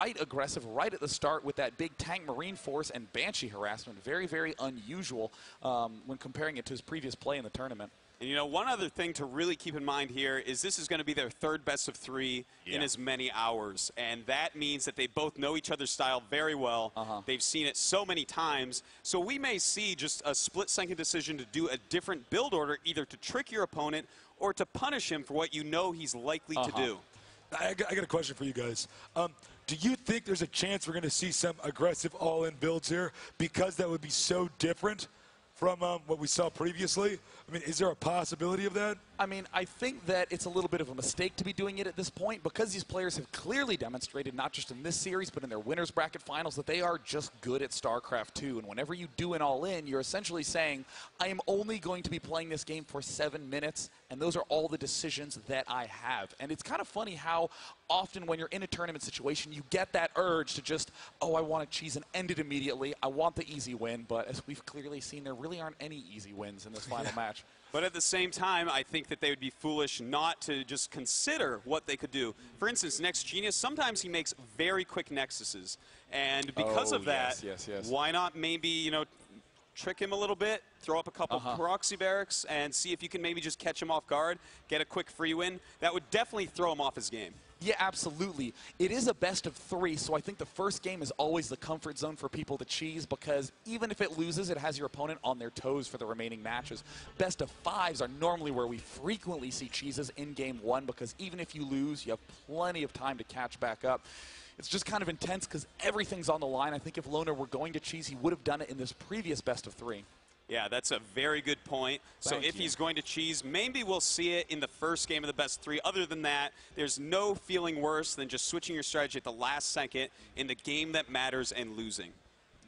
quite aggressive right at the start with that big tank marine force and Banshee harassment. Very, very unusual when comparing it to his previous play in the tournament. And, you know, one other thing to really keep in mind here is this is going to be their third best of 3 in as many hours. And that means that they both know each other's style very well. They've seen it so many times. So we may see just a split-second decision to do a different build order, either to trick your opponent or to punish him for what you know he's likely to do. I got a question for you guys. Do you think there's a chance we're going to see some aggressive all-in builds here because that would be so different from what we saw previously? I mean, is there a possibility of that? I mean, I think that it's a little bit of a mistake to be doing it at this point because these players have clearly demonstrated, not just in this series, but in their winners bracket finals, that they are just good at StarCraft 2. And whenever you do an all-in, you're essentially saying, I am only going to be playing this game for 7 minutes, and those are all the decisions that I have. And it's kind of funny how often when you're in a tournament situation, you get that urge to just, oh, I want to cheese and end it immediately. I want the easy win. But as we've clearly seen, there really aren't any easy wins in this final match. But at the same time, I think that they would be foolish not to just consider what they could do. For instance, NEXGenius, sometimes he makes very quick nexuses. And because of that, why not maybe, you know, trick him a little bit, throw up a couple proxy barracks, and see if you can maybe just catch him off guard, get a quick free win. That would definitely throw him off his game. Yeah, absolutely. It is a best of 3, so I think the first game is always the comfort zone for people to cheese because even if it loses, it has your opponent on their toes for the remaining matches. Best of 5s are normally where we frequently see cheeses in game 1 because even if you lose, you have plenty of time to catch back up. It's just kind of intense because everything's on the line. I think if Loner were going to cheese, he would have done it in this previous best of 3. Yeah, that's a very good point. So if he's going to cheese, maybe we'll see it in the first game of the best 3. Other than that, there's no feeling worse than just switching your strategy at the last second in the game that matters and losing.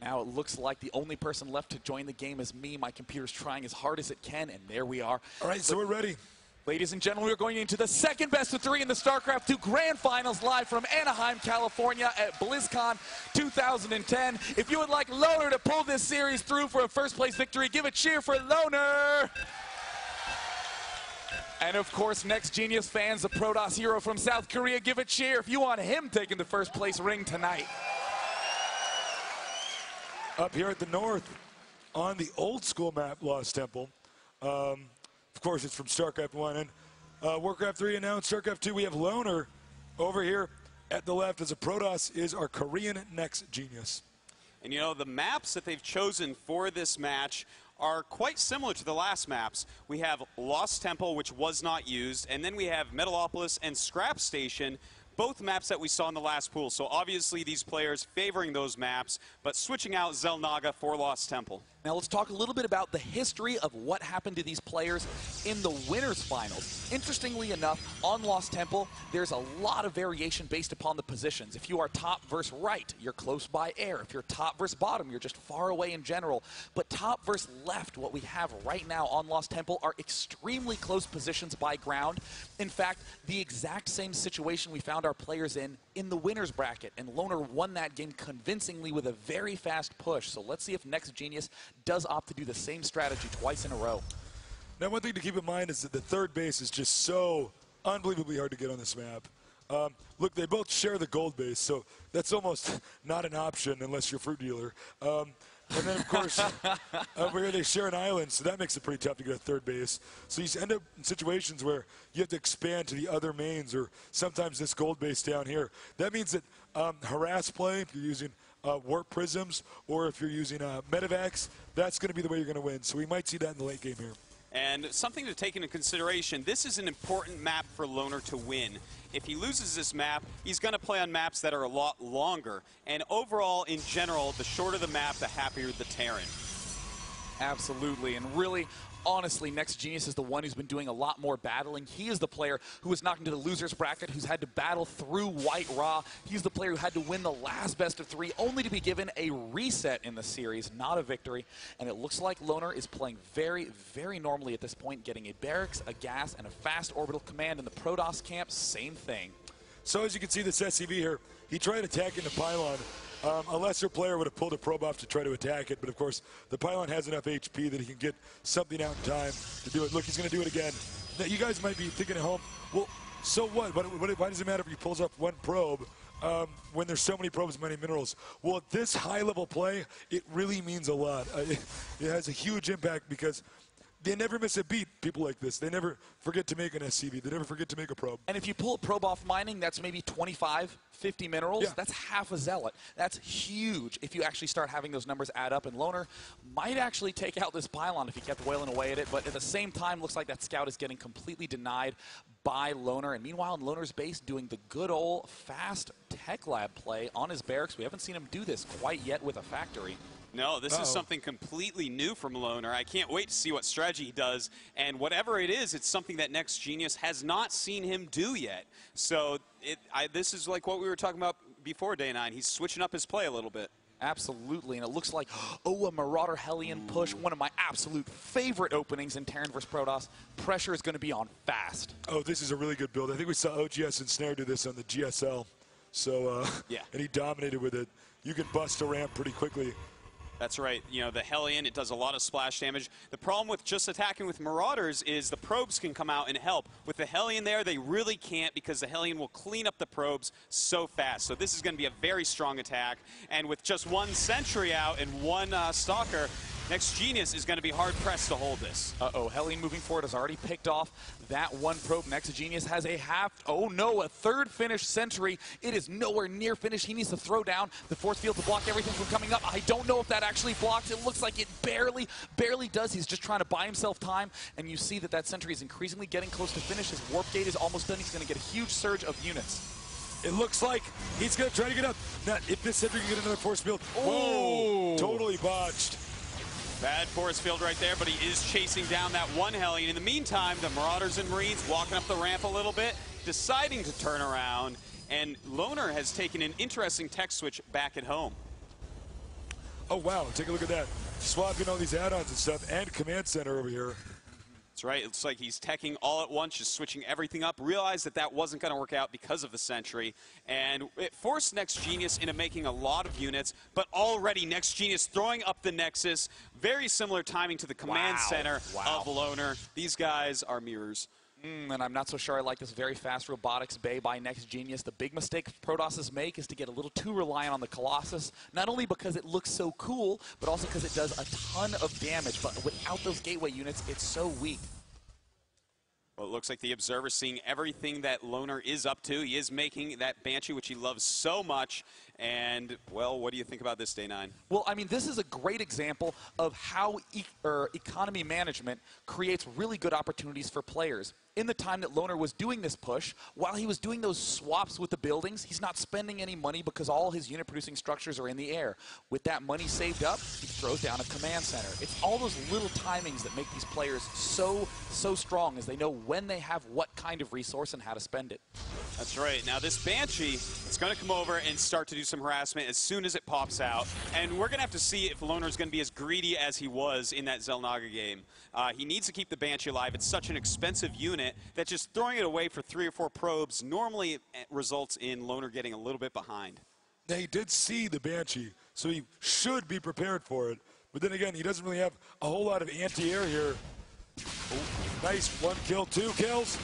Now it looks like the only person left to join the game is me. My computer's trying as hard as it can, and there we are. All right, so we're ready. Ladies and gentlemen, we're going into the second best of 3 in the StarCraft 2 Grand Finals live from Anaheim, California at Blizzcon 2010. If you would like Loner to pull this series through for a first-place victory, give a cheer for Loner. And of course, NEXGenius fans, the Protoss hero from South Korea, give a cheer if you want him taking the first-place ring tonight. Up here at the north, on the old-school map, Lost Temple. Of course, it's from StarCraft 1 and Warcraft 3, and now in StarCraft 2, we have Loner over here at the left as a Protoss is our Korean NEXGenius. And you know, the maps that they've chosen for this match are quite similar to the last maps. We have Lost Temple, which was not used, and then we have Metalopolis and Scrap Station, both maps that we saw in the last pool. So obviously these players favoring those maps, but switching out Xel'Naga for Lost Temple. Now let's talk a little bit about the history of what happened to these players in the winners finals. Interestingly enough, on Lost Temple, there's a lot of variation based upon the positions. If you are top versus right, you're close by air. If you're top versus bottom, you're just far away in general. But top versus left, what we have right now on Lost Temple are extremely close positions by ground. In fact, the exact same situation we found our players in the winners bracket, and Loner won that game convincingly with a very fast push. So let's see if NEXGenius does opt to do the same strategy twice in a row. Now, one thing to keep in mind is that the third base is just so unbelievably hard to get on this map. Look, they both share the gold base, so that's almost not an option unless you're a fruit dealer. And then, of course, over here they share an island, so that makes it pretty tough to get a third base. So you end up in situations where you have to expand to the other mains, or sometimes this gold base down here. That means that harass play, if you're using warp prisms, or if you're using medevacs, that's going to be the way you're going to win. So we might see that in the late game here. And something to take into consideration, this is an important map for Loner to win. If he loses this map, he's going to play on maps that are a lot longer. And overall, in general, the shorter the map, the happier the Terran. Absolutely, and really, honestly, NEXGenius is the one who's been doing a lot more battling. He is the player who was knocked into the losers bracket, who's had to battle through White Raw. He's the player who had to win the last best of 3, only to be given a reset in the series, not a victory. And it looks like Loner is playing very, very normally at this point, getting a barracks, a gas, and a fast orbital command. In the Protoss camp, same thing. So as you can see, this SCV here, he tried attacking the pylon. A lesser player would have pulled a probe off to try to attack it, but of course the pylon has enough HP that he can get something out in time to do it. Look, he's going to do it again. Now, you guys might be thinking at home, well, so what? Why does it matter if he pulls up one probe? when there's so many probes, many minerals. Well, at this high-level play, it really means a lot. It has a huge impact because they never miss a beat, people like this. They never forget to make an SCV. They never forget to make a probe. And if you pull a probe off mining, that's maybe 25, 50 minerals. Yeah. That's half a zealot. That's huge if you actually start having those numbers add up. And Loner might actually take out this pylon if he kept wailing away at it. But at the same time, looks like that scout is getting completely denied by Loner. And meanwhile, in Loner's base, doing the good old fast tech lab play on his barracks. We haven't seen him do this quite yet with a factory. No, this is something completely new from Loner. I can't wait to see what strategy he does. And whatever it is, it's something that NEXGenius has not seen him do yet. So this is like what we were talking about before Day 9. He's switching up his play a little bit. Absolutely, and it looks like, oh, a Marauder Hellion push, one of my absolute favorite openings in Terran vs. Protoss. Pressure is going to be on fast. Oh, this is a really good build. I think we saw OGS and Snare do this on the GSL. So, yeah. And he dominated with it. You can bust a ramp pretty quickly. That's right. You know, the Hellion, it does a lot of splash damage. The problem with just attacking with Marauders is the probes can come out and help. With the Hellion there, they really can't because the Hellion will clean up the probes so fast. So this is going to be a very strong attack. And with just one Sentry out and one Stalker, NEXGenius is going to be hard-pressed to hold this. Uh-oh, Hellion moving forward has already picked off that one probe. NEXGenius has a a third finished Sentry. It is nowhere near finished. He needs to throw down the force field to block everything from coming up. I don't know if that actually blocks. It looks like it barely does. He's just trying to buy himself time, and you see that Sentry is increasingly getting close to finish. His warp gate is almost done. He's going to get a huge surge of units. It looks like he's going to try to get up. Now, if this Sentry can get another force field, whoa, totally botched. Bad force field right there, but he is chasing down that one Hellion. In the meantime, the Marauders and Marines walking up the ramp a little bit, deciding to turn around, and Loner has taken an interesting tech switch back at home. Oh, wow, take a look at that. Swapping all these add-ons and stuff, and Command Center over here. That's right. It looks like he's teching all at once, just switching everything up. Realized that that wasn't going to work out because of the Sentry, and it forced NEXGenius into making a lot of units, but already NEXGenius throwing up the Nexus. Very similar timing to the Command Center of Loner. These guys are mirrors. And I'm not so sure I like this very fast robotics bay by NEXGenius. The big mistake Protosses make is to get a little too reliant on the Colossus, not only because it looks so cool, but also because it does a ton of damage. But without those gateway units, it's so weak. Well, it looks like the Observer's seeing everything that Loner is up to. He is making that Banshee, which he loves so much. And, well, what do you think about this, Day 9? Well, I mean, this is a great example of how economy management creates really good opportunities for players. In the time that Loner was doing this push, while he was doing those swaps with the buildings, he's not spending any money because all his unit-producing structures are in the air. With that money saved up, he throws down a command center. It's all those little timings that make these players so strong, as they know when they have what kind of resource and how to spend it. That's right. Now this Banshee is going to come over and start to do some harassment as soon as it pops out. And we're going to have to see if Loner is going to be as greedy as he was in that Xel'Naga game. He needs to keep the Banshee alive. It's such an expensive unit that just throwing it away for 3 or 4 probes normally results in Loner getting a little bit behind. Now, he did see the Banshee, so he should be prepared for it. But then again, he doesn't really have a whole lot of anti-air here. Oh, nice, 1 kill, 2 kills.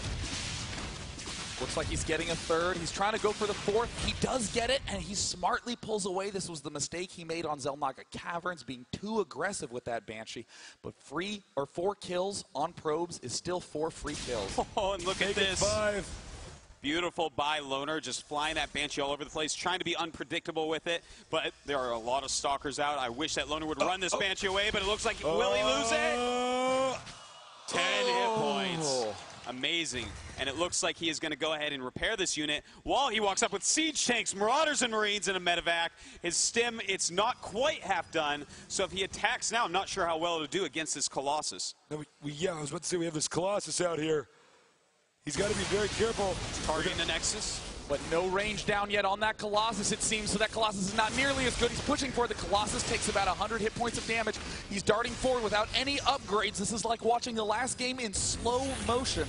Looks like he's getting a third. He's trying to go for the 4th. He does get it, and he smartly pulls away. This was the mistake he made on Xel'Naga Caverns, being too aggressive with that Banshee. But 4 kills on probes is still 4 free kills. Oh, and look at this. 5. Beautiful by Loner, just flying that Banshee all over the place, trying to be unpredictable with it. But there are a lot of Stalkers out. I wish that Loner would run this Banshee away, but it looks like, will he lose it? 10 hit points. Amazing. And it looks like he is going to go ahead and repair this unit while he walks up with siege tanks, Marauders and Marines in a medevac. His stim, it's not quite half done. So if he attacks now, I'm not sure how well it'll do against this Colossus. No, I was about to say, we have this Colossus out here. He's got to be very careful. Targeting the Nexus. But no range down yet on that Colossus, it seems, so that Colossus is not nearly as good. He's pushing for it. The Colossus takes about 100 hit points of damage. He's darting forward without any upgrades. This is like watching the last game in slow motion.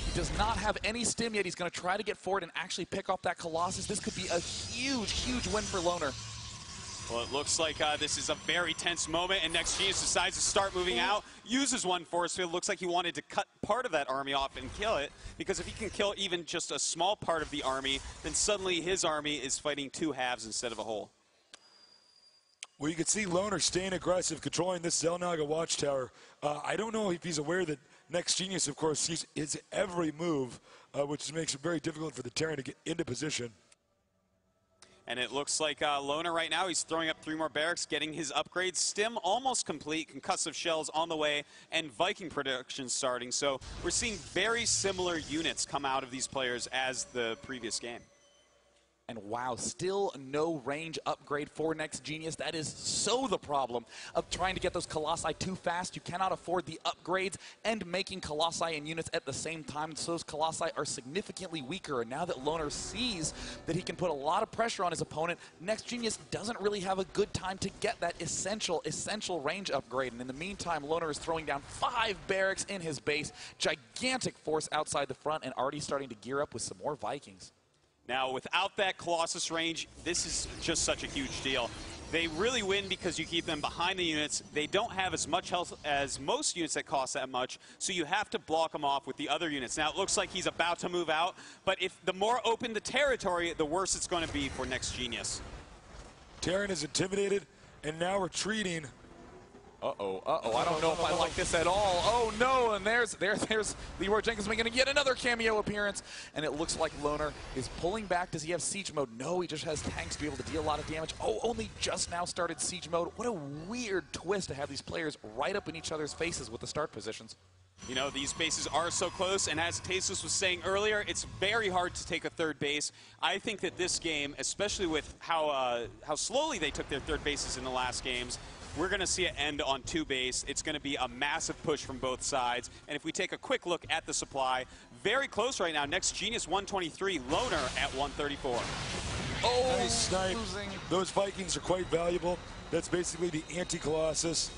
He does not have any stim yet. He's going to try to get forward and actually pick off that Colossus. This could be a huge win for Loner. Well, it looks like this is a very tense moment, and NEXGenius decides to start moving out, uses one force field. Looks like he wanted to cut part of that army off and kill it, because if he can kill even just a small part of the army, then suddenly his army is fighting two halves instead of a whole. Well, you can see Loner staying aggressive, controlling this Xel'Naga watchtower. I don't know if he's aware that NEXGenius, of course, sees his every move, which makes it very difficult for the Terran to get into position. And it looks like Loner right now, he's throwing up 3 more barracks, getting his upgrades. Stim almost complete, concussive shells on the way, and Viking production starting. So we're seeing very similar units come out of these players as the previous game. And wow, still no range upgrade for NEXGenius. That is so the problem of trying to get those Colossi too fast. You cannot afford the upgrades and making Colossi and units at the same time. So those Colossi are significantly weaker. And now that Loner sees that he can put a lot of pressure on his opponent, NEXGenius doesn't really have a good time to get that essential range upgrade. And in the meantime, Loner is throwing down 5 barracks in his base. Gigantic force outside the front and already starting to gear up with some more Vikings. Now, without that Colossus range, this is just such a huge deal. They really win because you keep them behind the units. They don't have as much health as most units that cost that much, so you have to block them off with the other units. Now, it looks like he's about to move out, but if the more open the territory, the worse it's going to be for NEXGenius. Terran is intimidated and now retreating. Uh-oh, I don't know if I like this at all. Oh, no, and there's Leroy Jenkins making yet another cameo appearance. And it looks like Loner is pulling back. Does he have siege mode? No, he just has tanks to be able to deal a lot of damage. Oh, only just now started siege mode. What a weird twist to have these players right up in each other's faces with the start positions. You know, these bases are so close, and as Tasus was saying earlier, it's very hard to take a third base. I think that this game, especially with how slowly they took their third bases in the last games, we're going to see it end on 2 base. It's going to be a massive push from both sides. And if we take a quick look at the supply, very close right now. NEXGenius 123, Loner at 134. Oh, nice snipe. Those Vikings are quite valuable. That's basically the anti-Colossus.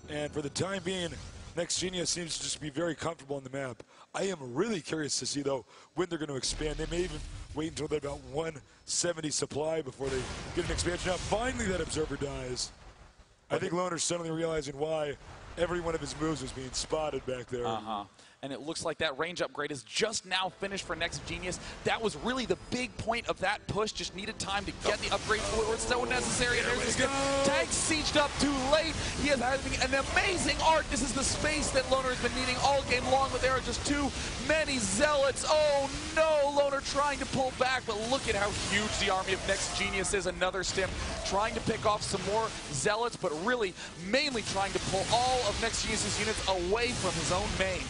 And for the time being, NEXGenius seems to just be very comfortable on the map. I am really curious to see, though, when they're going to expand. They may even wait until they're about 170 supply before they get an expansion. Now, finally, that observer dies. I think Loner's suddenly realizing why every one of his moves was being spotted back there. And it looks like that range upgrade is just now finished for NEXGenius. That was really the big point of that push. Just needed time to get the upgrade where it's so necessary. And there's this tank sieged up too late. He is having an amazing arc. This is the space that Loner has been needing all game long, but there are just too many zealots. Oh no, Loner trying to pull back, but look at how huge the army of NEXGenius is. Another stim trying to pick off some more zealots, but really mainly trying to pull all of NEXGenius' units away from his own main.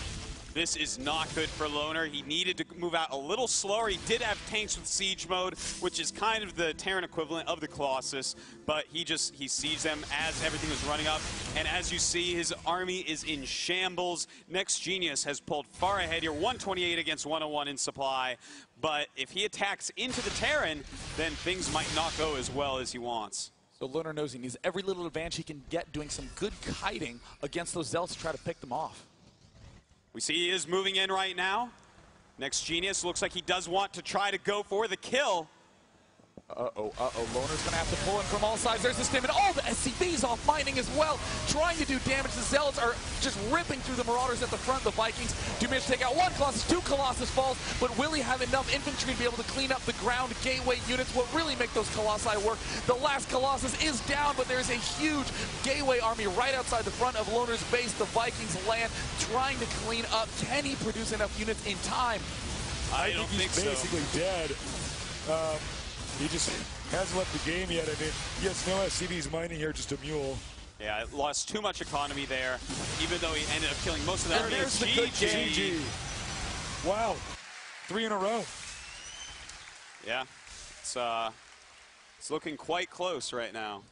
This is not good for Loner. He needed to move out a little slower. He did have tanks with siege mode, which is kind of the Terran equivalent of the Colossus, but he sieged them as everything was running up. And as you see, his army is in shambles. NEXGenius has pulled far ahead here, 128 against 101 in supply. But if he attacks into the Terran, then things might not go as well as he wants. So Loner knows he needs every little advantage he can get doing some good kiting against those zealots to try to pick them off. We see he is moving in right now. NEXGenius looks like he does want to try to go for the kill. Loner's gonna have to pull in from all sides. There's the stim, and all the SCVs off mining as well, trying to do damage. The Zealots are just ripping through the Marauders at the front. The Vikings do manage to take out 1 Colossus, 2 Colossus falls, but will he have enough infantry to be able to clean up the ground gateway units? What really make those Colossi work? The last Colossus is down, but there's a huge gateway army right outside the front of Loner's base. The Vikings land, trying to clean up. Can he produce enough units in time? I don't think he's basically dead. He just hasn't left the game yet. I mean, yes, no SCV's mining here, just a mule. Yeah, it lost too much economy there, even though he ended up killing most of that. And there's the good GG. Wow, 3 in a row. Yeah, it's looking quite close right now.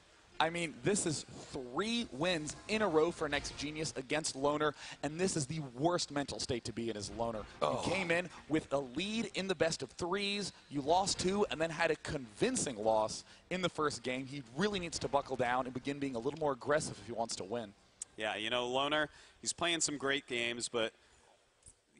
I mean, this is 3 wins in a row for NEXGenius against Loner, and this is the worst mental state to be in as Loner. You came in with a lead in the best of 3s, you lost 2, and then had a convincing loss in the first game. He really needs to buckle down and begin being a little more aggressive if he wants to win. Yeah, you know, Loner, he's playing some great games, but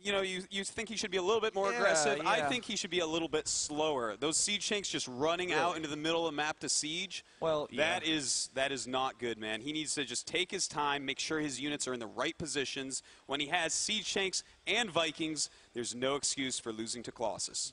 you know, you think he should be a little bit more aggressive. I think he should be a little bit slower. Those siege tanks just running out into the middle of the map to siege, well, that is not good, man. He needs to just take his time, make sure his units are in the right positions. When he has siege tanks and Vikings, there's no excuse for losing to Colossus.